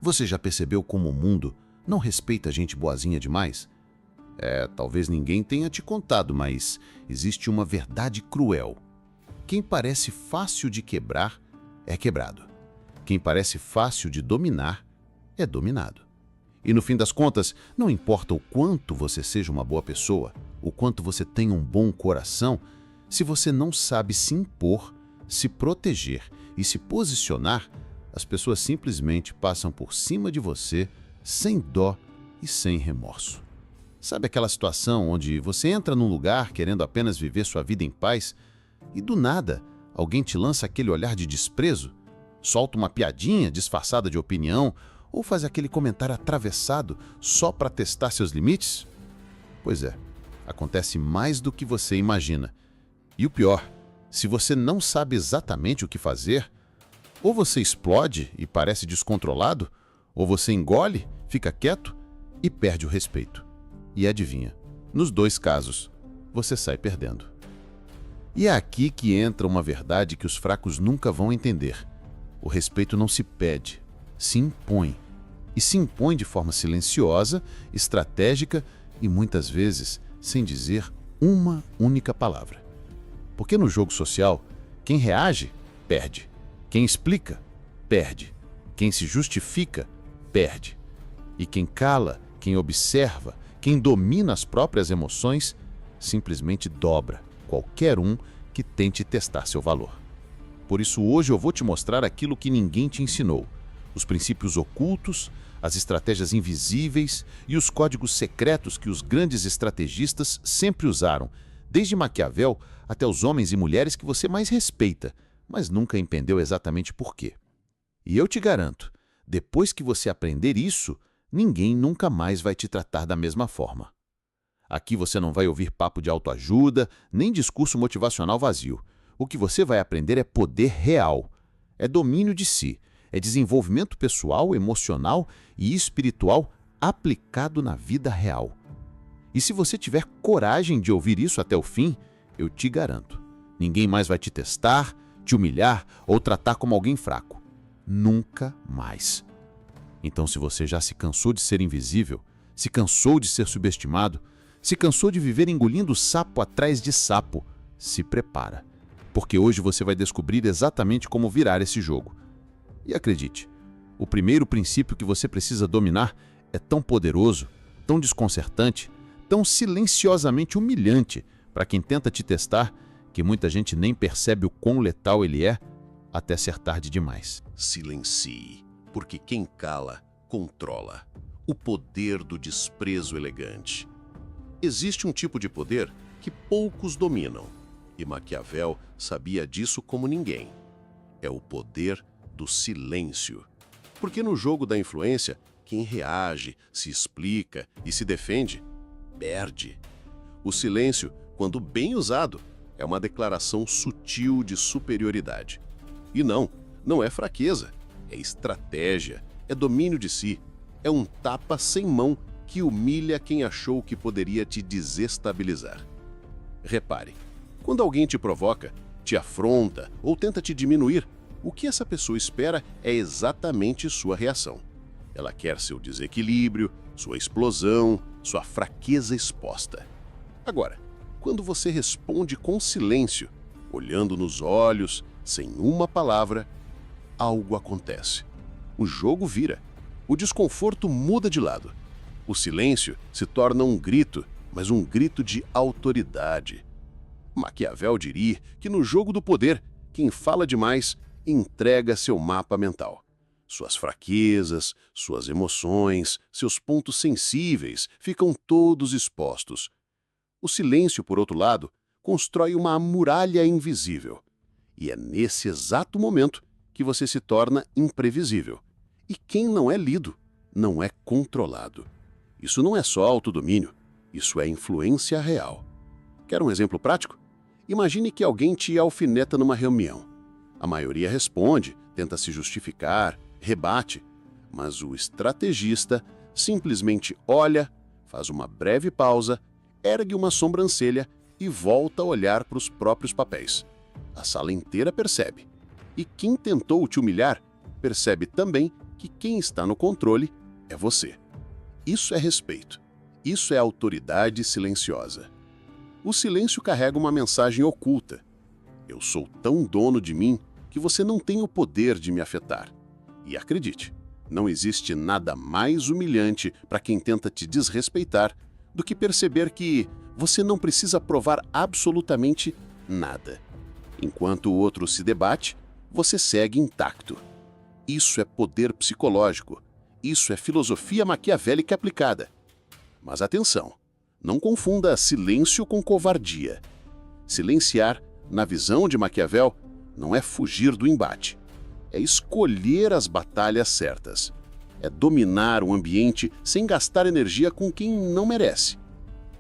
Você já percebeu como o mundo não respeita gente boazinha demais? Talvez ninguém tenha te contado, mas existe uma verdade cruel. Quem parece fácil de quebrar é quebrado. Quem parece fácil de dominar é dominado. E no fim das contas, não importa o quanto você seja uma boa pessoa, o quanto você tenha um bom coração, se você não sabe se impor, se proteger e se posicionar, as pessoas simplesmente passam por cima de você sem dó e sem remorso. Sabe aquela situação onde você entra num lugar querendo apenas viver sua vida em paz e do nada alguém te lança aquele olhar de desprezo, solta uma piadinha disfarçada de opinião ou faz aquele comentário atravessado só para testar seus limites? Pois é, acontece mais do que você imagina. E o pior, se você não sabe exatamente o que fazer, ou você explode e parece descontrolado, ou você engole, fica quieto e perde o respeito. E adivinha, nos dois casos, você sai perdendo. E é aqui que entra uma verdade que os fracos nunca vão entender. O respeito não se pede, se impõe. E se impõe de forma silenciosa, estratégica e muitas vezes sem dizer uma única palavra. Porque no jogo social, quem reage, perde. Quem explica, perde. Quem se justifica, perde. E quem cala, quem observa, quem domina as próprias emoções, simplesmente dobra qualquer um que tente testar seu valor. Por isso hoje eu vou te mostrar aquilo que ninguém te ensinou, os princípios ocultos, as estratégias invisíveis e os códigos secretos que os grandes estrategistas sempre usaram, desde Maquiavel até os homens e mulheres que você mais respeita, mas nunca entendeu exatamente por quê. E eu te garanto, depois que você aprender isso, ninguém nunca mais vai te tratar da mesma forma. Aqui você não vai ouvir papo de autoajuda, nem discurso motivacional vazio. O que você vai aprender é poder real, é domínio de si, é desenvolvimento pessoal, emocional e espiritual aplicado na vida real. E se você tiver coragem de ouvir isso até o fim, eu te garanto, ninguém mais vai te testar, te humilhar ou tratar como alguém fraco. Nunca mais. Então, se você já se cansou de ser invisível, se cansou de ser subestimado, se cansou de viver engolindo sapo atrás de sapo, se prepara. Porque hoje você vai descobrir exatamente como virar esse jogo. E acredite, o primeiro princípio que você precisa dominar é tão poderoso, tão desconcertante, tão silenciosamente humilhante para quem tenta te testar, que muita gente nem percebe o quão letal ele é até ser tarde demais. Silencie, porque quem cala, controla. O poder do desprezo elegante. Existe um tipo de poder que poucos dominam, e Maquiavel sabia disso como ninguém. É o poder do silêncio. Porque no jogo da influência, quem reage, se explica e se defende, perde. O silêncio, quando bem usado, é uma declaração sutil de superioridade. E não é fraqueza, é estratégia, é domínio de si, é um tapa sem mão que humilha quem achou que poderia te desestabilizar. Repare, quando alguém te provoca, te afronta ou tenta te diminuir, o que essa pessoa espera é exatamente sua reação. Ela quer seu desequilíbrio, sua explosão, sua fraqueza exposta. Agora, quando você responde com silêncio, olhando nos olhos, sem uma palavra, algo acontece. O jogo vira. O desconforto muda de lado. O silêncio se torna um grito, mas um grito de autoridade. Maquiavel diria que no jogo do poder, quem fala demais entrega seu mapa mental. Suas fraquezas, suas emoções, seus pontos sensíveis ficam todos expostos. O silêncio, por outro lado, constrói uma muralha invisível. E é nesse exato momento que você se torna imprevisível. E quem não é lido, não é controlado. Isso não é só autodomínio, isso é influência real. Quer um exemplo prático? Imagine que alguém te alfineta numa reunião. A maioria responde, tenta se justificar, rebate, mas o estrategista simplesmente olha, faz uma breve pausa, ergue uma sobrancelha e volta a olhar para os próprios papéis. A sala inteira percebe. E quem tentou te humilhar percebe também que quem está no controle é você. Isso é respeito. Isso é autoridade silenciosa. O silêncio carrega uma mensagem oculta. Eu sou tão dono de mim que você não tem o poder de me afetar. E acredite, não existe nada mais humilhante para quem tenta te desrespeitar do que perceber que você não precisa provar absolutamente nada. Enquanto o outro se debate, você segue intacto. Isso é poder psicológico. Isso é filosofia maquiavélica aplicada. Mas atenção, não confunda silêncio com covardia. Silenciar, na visão de Maquiavel, não é fugir do embate. É escolher as batalhas certas. É dominar o ambiente sem gastar energia com quem não merece.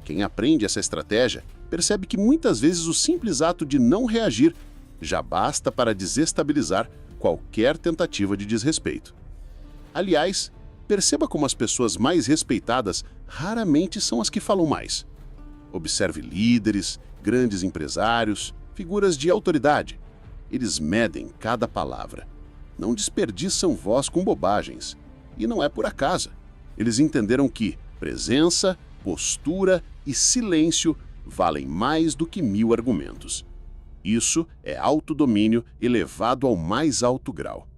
Quem aprende essa estratégia percebe que muitas vezes o simples ato de não reagir já basta para desestabilizar qualquer tentativa de desrespeito. Aliás, perceba como as pessoas mais respeitadas raramente são as que falam mais. Observe líderes, grandes empresários, figuras de autoridade. Eles medem cada palavra. Não desperdiçam voz com bobagens. E não é por acaso. Eles entenderam que presença, postura e silêncio valem mais do que 1000 argumentos. Isso é autodomínio elevado ao mais alto grau.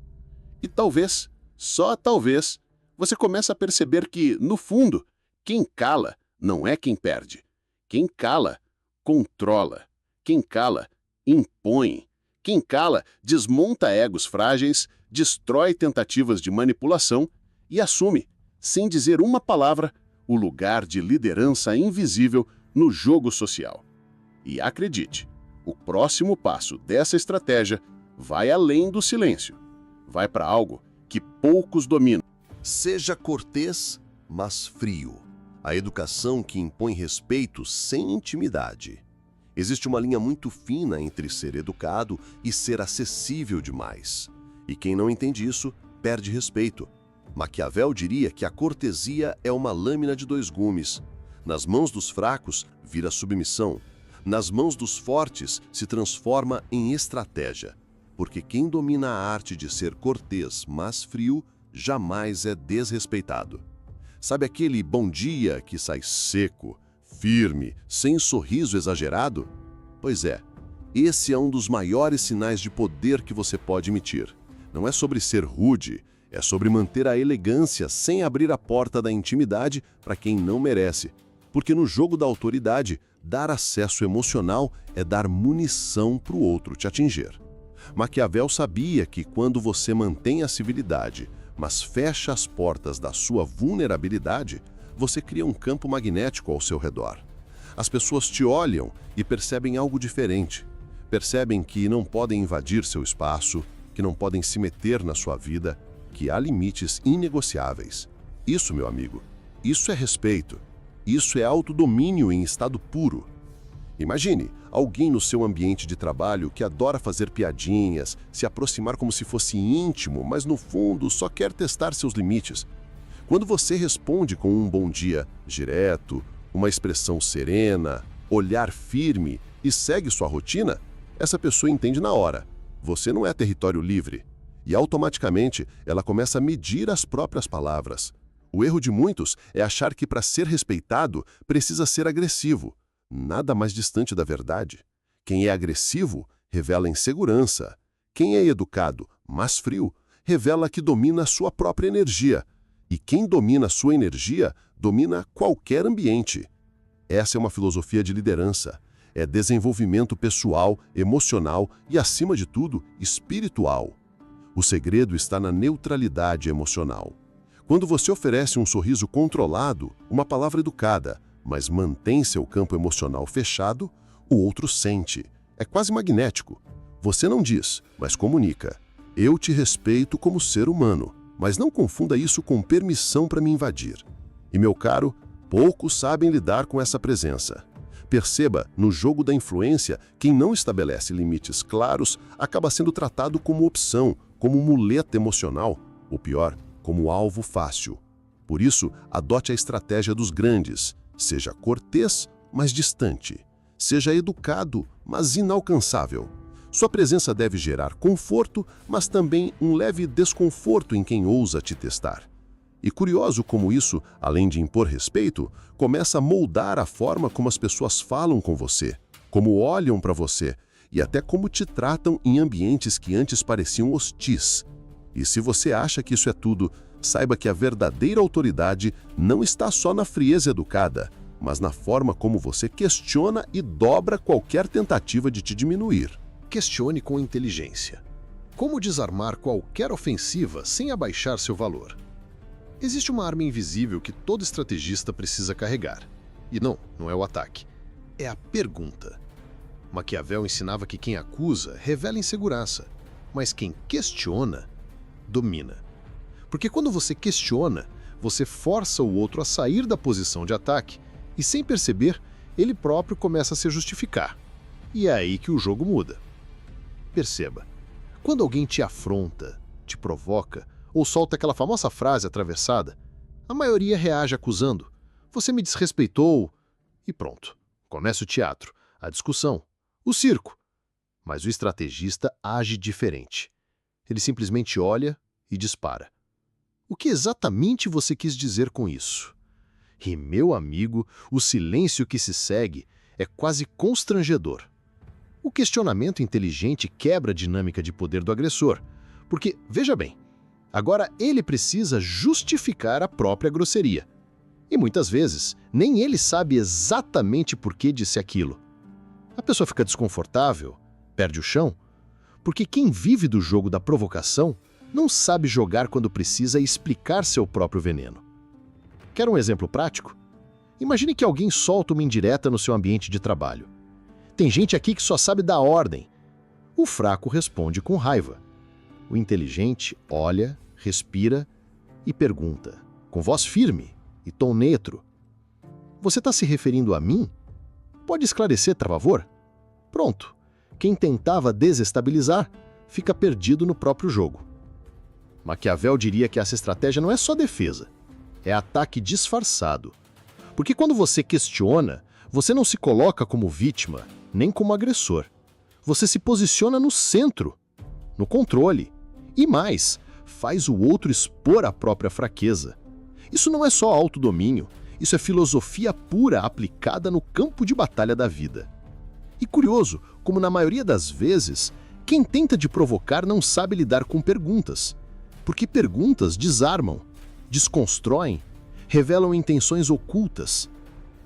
E talvez, só talvez, você comece a perceber que, no fundo, quem cala não é quem perde. Quem cala, controla. Quem cala, impõe. Quem cala, desmonta egos frágeis, destrói tentativas de manipulação e assume, sem dizer uma palavra, o lugar de liderança invisível no jogo social. E acredite, o próximo passo dessa estratégia vai além do silêncio. Vai para algo que poucos dominam. Seja cortês, mas frio. A educação que impõe respeito sem intimidade. Existe uma linha muito fina entre ser educado e ser acessível demais. E quem não entende isso, perde respeito. Maquiavel diria que a cortesia é uma lâmina de 2 gumes. Nas mãos dos fracos, vira submissão. Nas mãos dos fortes, se transforma em estratégia. Porque quem domina a arte de ser cortês, mas frio, jamais é desrespeitado. Sabe aquele bom dia que sai seco, firme, sem sorriso exagerado? Pois é, esse é um dos maiores sinais de poder que você pode emitir. Não é sobre ser rude, é sobre manter a elegância sem abrir a porta da intimidade para quem não merece. Porque no jogo da autoridade, dar acesso emocional é dar munição para o outro te atingir. Maquiavel sabia que quando você mantém a civilidade, mas fecha as portas da sua vulnerabilidade, você cria um campo magnético ao seu redor. As pessoas te olham e percebem algo diferente. Percebem que não podem invadir seu espaço, que não podem se meter na sua vida, que há limites inegociáveis. Isso, meu amigo, isso é respeito. Isso é autodomínio em estado puro. Imagine alguém no seu ambiente de trabalho que adora fazer piadinhas, se aproximar como se fosse íntimo, mas no fundo só quer testar seus limites. Quando você responde com um bom dia direto, uma expressão serena, olhar firme e segue sua rotina, essa pessoa entende na hora. Você não é território livre. E automaticamente ela começa a medir as próprias palavras. O erro de muitos é achar que para ser respeitado precisa ser agressivo. Nada mais distante da verdade. Quem é agressivo revela insegurança. Quem é educado, mas frio, revela que domina a sua própria energia. E quem domina a sua energia, domina qualquer ambiente. Essa é uma filosofia de liderança. É desenvolvimento pessoal, emocional e, acima de tudo, espiritual. O segredo está na neutralidade emocional. Quando você oferece um sorriso controlado, uma palavra educada, mas mantém seu campo emocional fechado, o outro sente. É quase magnético. Você não diz, mas comunica. Eu te respeito como ser humano, mas não confunda isso com permissão para me invadir. E, meu caro, poucos sabem lidar com essa presença. Perceba, no jogo da influência, quem não estabelece limites claros acaba sendo tratado como opção, como muleta emocional, ou pior, como alvo fácil. Por isso, adote a estratégia dos grandes. Seja cortês, mas distante. Seja educado, mas inalcançável. Sua presença deve gerar conforto, mas também um leve desconforto em quem ousa te testar. E curioso como isso, além de impor respeito, começa a moldar a forma como as pessoas falam com você, como olham para você e até como te tratam em ambientes que antes pareciam hostis. E se você acha que isso é tudo, saiba que a verdadeira autoridade não está só na frieza educada, mas na forma como você questiona e dobra qualquer tentativa de te diminuir. Questione com inteligência. Como desarmar qualquer ofensiva sem abaixar seu valor? Existe uma arma invisível que todo estrategista precisa carregar. E não é o ataque. É a pergunta. Maquiavel ensinava que quem acusa revela insegurança, mas quem questiona, domina. Porque quando você questiona, você força o outro a sair da posição de ataque e, sem perceber, ele próprio começa a se justificar. E é aí que o jogo muda. Perceba, quando alguém te afronta, te provoca ou solta aquela famosa frase atravessada, a maioria reage acusando: você me desrespeitou, e pronto. Começa o teatro, a discussão, o circo. Mas o estrategista age diferente. Ele simplesmente olha e dispara. O que exatamente você quis dizer com isso? E, meu amigo, o silêncio que se segue é quase constrangedor. O questionamento inteligente quebra a dinâmica de poder do agressor, porque, veja bem, agora ele precisa justificar a própria grosseria. E muitas vezes, nem ele sabe exatamente por que disse aquilo. A pessoa fica desconfortável, perde o chão, porque quem vive do jogo da provocação não sabe jogar quando precisa e explicar seu próprio veneno. Quer um exemplo prático? Imagine que alguém solta uma indireta no seu ambiente de trabalho. Tem gente aqui que só sabe dar ordem. O fraco responde com raiva. O inteligente olha, respira e pergunta, com voz firme e tom neutro: você está se referindo a mim? Pode esclarecer, por favor? Pronto. Quem tentava desestabilizar fica perdido no próprio jogo. Maquiavel diria que essa estratégia não é só defesa, é ataque disfarçado. Porque quando você questiona, você não se coloca como vítima, nem como agressor. Você se posiciona no centro, no controle. E mais, faz o outro expor a própria fraqueza. Isso não é só autodomínio, isso é filosofia pura aplicada no campo de batalha da vida. E curioso, como na maioria das vezes, quem tenta te provocar não sabe lidar com perguntas. Porque perguntas desarmam, desconstroem, revelam intenções ocultas.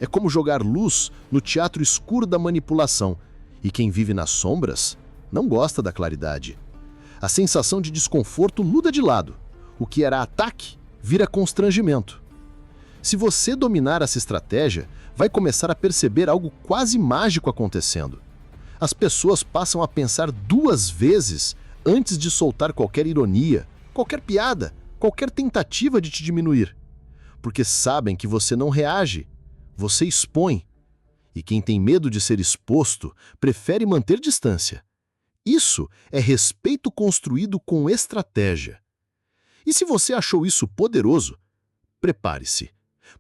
É como jogar luz no teatro escuro da manipulação, e quem vive nas sombras não gosta da claridade. A sensação de desconforto muda de lado. O que era ataque vira constrangimento. Se você dominar essa estratégia, vai começar a perceber algo quase mágico acontecendo. As pessoas passam a pensar 2 vezes antes de soltar qualquer ironia, qualquer piada, qualquer tentativa de te diminuir. Porque sabem que você não reage, você expõe. E quem tem medo de ser exposto prefere manter distância. Isso é respeito construído com estratégia. E se você achou isso poderoso, prepare-se,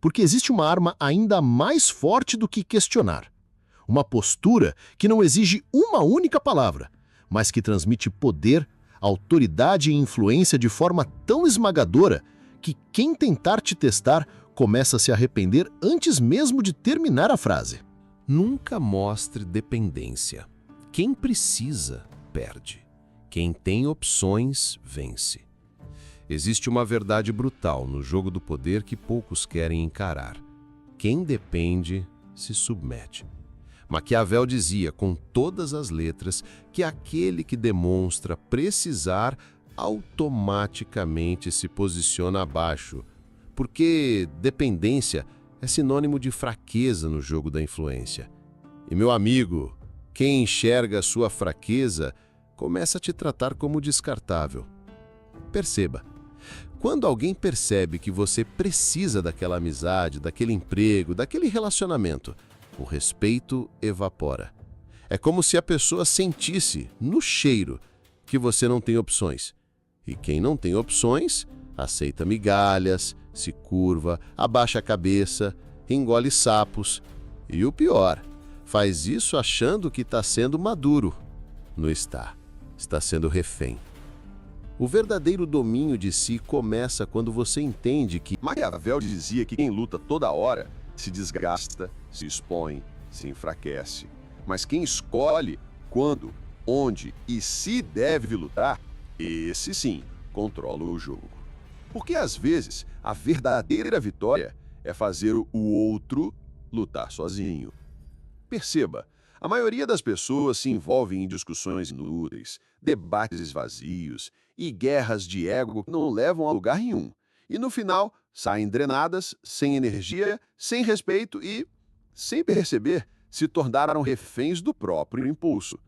porque existe uma arma ainda mais forte do que questionar. Uma postura que não exige uma única palavra, mas que transmite poder, autoridade e influência de forma tão esmagadora que quem tentar te testar começa a se arrepender antes mesmo de terminar a frase. Nunca mostre dependência. Quem precisa, perde. Quem tem opções, vence. Existe uma verdade brutal no jogo do poder que poucos querem encarar. Quem depende, se submete. Maquiavel dizia com todas as letras que aquele que demonstra precisar automaticamente se posiciona abaixo, porque dependência é sinônimo de fraqueza no jogo da influência. E, meu amigo, quem enxerga a sua fraqueza começa a te tratar como descartável. Perceba, quando alguém percebe que você precisa daquela amizade, daquele emprego, daquele relacionamento, o respeito evapora. É como se a pessoa sentisse, no cheiro, que você não tem opções. E quem não tem opções, aceita migalhas, se curva, abaixa a cabeça, engole sapos. E o pior, faz isso achando que está sendo maduro. Não está. Está sendo refém. O verdadeiro domínio de si começa quando você entende que Maquiavel dizia que quem luta toda hora se desgasta, se expõe, se enfraquece. Mas quem escolhe quando, onde e se deve lutar, esse sim controla o jogo. Porque às vezes a verdadeira vitória é fazer o outro lutar sozinho. Perceba, a maioria das pessoas se envolve em discussões inúteis, debates vazios e guerras de ego que não levam a lugar nenhum. E no final, saem drenadas, sem energia, sem respeito e, sem perceber, se tornaram reféns do próprio impulso.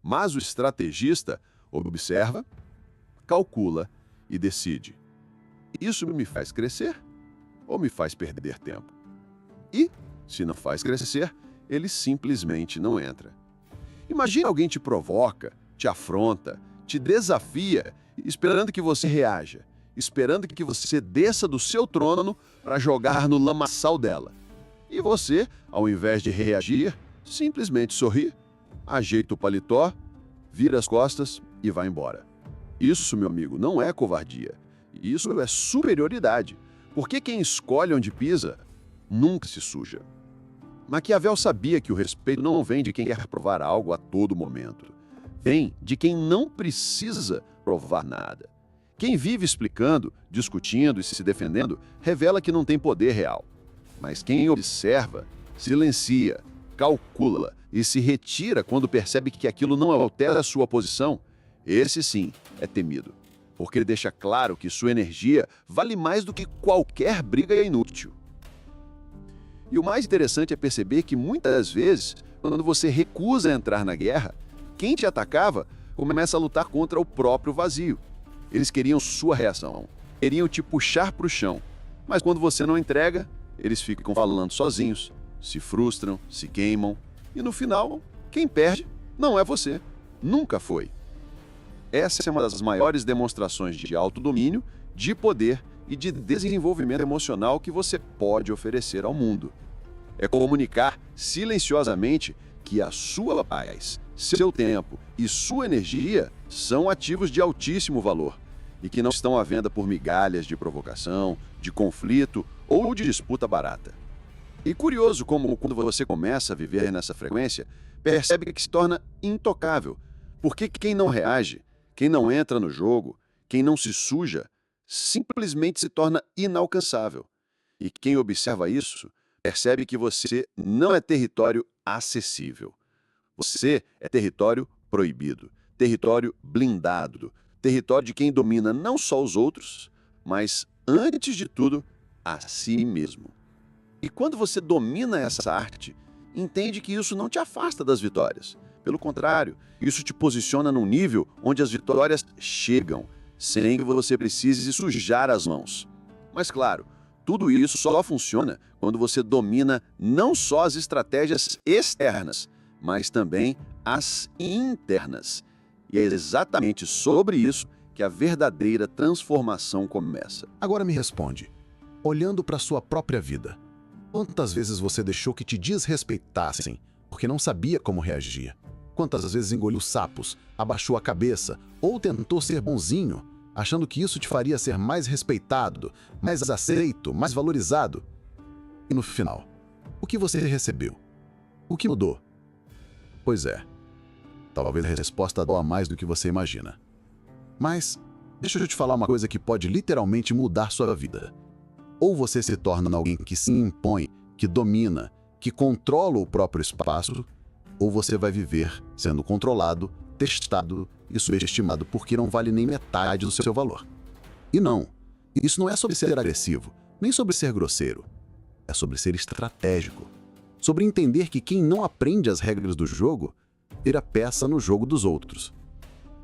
Mas o estrategista observa, calcula e decide. Isso me faz crescer ou me faz perder tempo? E, se não faz crescer, ele simplesmente não entra. Imagina alguém te provoca, te afronta, te desafia, esperando que você reaja, esperando que você desça do seu trono para jogar no lamaçal dela. E você, ao invés de reagir, simplesmente sorri, ajeita o paletó, vira as costas e vai embora. Isso, meu amigo, não é covardia. Isso é superioridade. Porque quem escolhe onde pisa nunca se suja. Maquiavel sabia que o respeito não vem de quem quer provar algo a todo momento. Vem de quem não precisa provar nada. Quem vive explicando, discutindo e se defendendo revela que não tem poder real. Mas quem observa, silencia, calcula e se retira quando percebe que aquilo não altera a sua posição, esse sim é temido. Porque ele deixa claro que sua energia vale mais do que qualquer briga inútil. E o mais interessante é perceber que muitas vezes, quando você recusa entrar na guerra, quem te atacava começa a lutar contra o próprio vazio. Eles queriam sua reação, queriam te puxar para o chão. Mas quando você não entrega, eles ficam falando sozinhos, se frustram, se queimam. E no final, quem perde não é você. Nunca foi. Essa é uma das maiores demonstrações de autodomínio, de poder e de desenvolvimento emocional que você pode oferecer ao mundo. É comunicar silenciosamente que a sua paz, seu tempo e sua energia são ativos de altíssimo valor e que não estão à venda por migalhas de provocação, de conflito ou de disputa barata. E curioso como, quando você começa a viver nessa frequência, percebe que se torna intocável, porque quem não reage, quem não entra no jogo, quem não se suja, simplesmente se torna inalcançável. E quem observa isso, percebe que você não é território acessível. Você é território proibido, território blindado, território de quem domina não só os outros, mas, antes de tudo, a si mesmo. E quando você domina essa arte, entende que isso não te afasta das vitórias. Pelo contrário, isso te posiciona num nível onde as vitórias chegam, sem que você precise sujar as mãos. Mas claro, tudo isso só funciona quando você domina não só as estratégias externas, mas também as internas. E é exatamente sobre isso que a verdadeira transformação começa. Agora me responde, olhando para sua própria vida, quantas vezes você deixou que te desrespeitassem porque não sabia como reagir? Quantas vezes engoliu sapos, abaixou a cabeça ou tentou ser bonzinho, achando que isso te faria ser mais respeitado, mais aceito, mais valorizado? E no final, o que você recebeu? O que mudou? Pois é, talvez a resposta doa mais do que você imagina. Mas deixa eu te falar uma coisa que pode literalmente mudar sua vida. Ou você se torna alguém que se impõe, que domina, que controla o próprio espaço, ou você vai viver sendo controlado, testado e subestimado porque não vale nem metade do seu valor. E não, isso não é sobre ser agressivo, nem sobre ser grosseiro. É sobre ser estratégico. Sobre entender que quem não aprende as regras do jogo vira peça no jogo dos outros.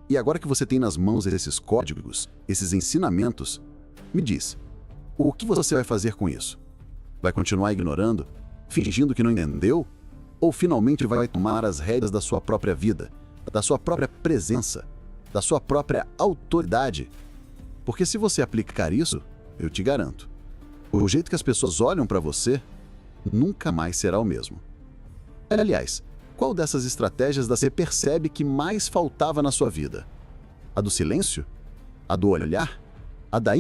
E agora que você tem nas mãos esses códigos, esses ensinamentos, me diz, o que você vai fazer com isso? Vai continuar ignorando? Fingindo que não entendeu? Ou finalmente vai tomar as rédeas da sua própria vida, da sua própria presença, da sua própria autoridade? Porque se você aplicar isso, eu te garanto, o jeito que as pessoas olham para você nunca mais será o mesmo. Aliás, Qual dessas estratégias você percebe que mais faltava na sua vida? A do silêncio? A do olhar? A da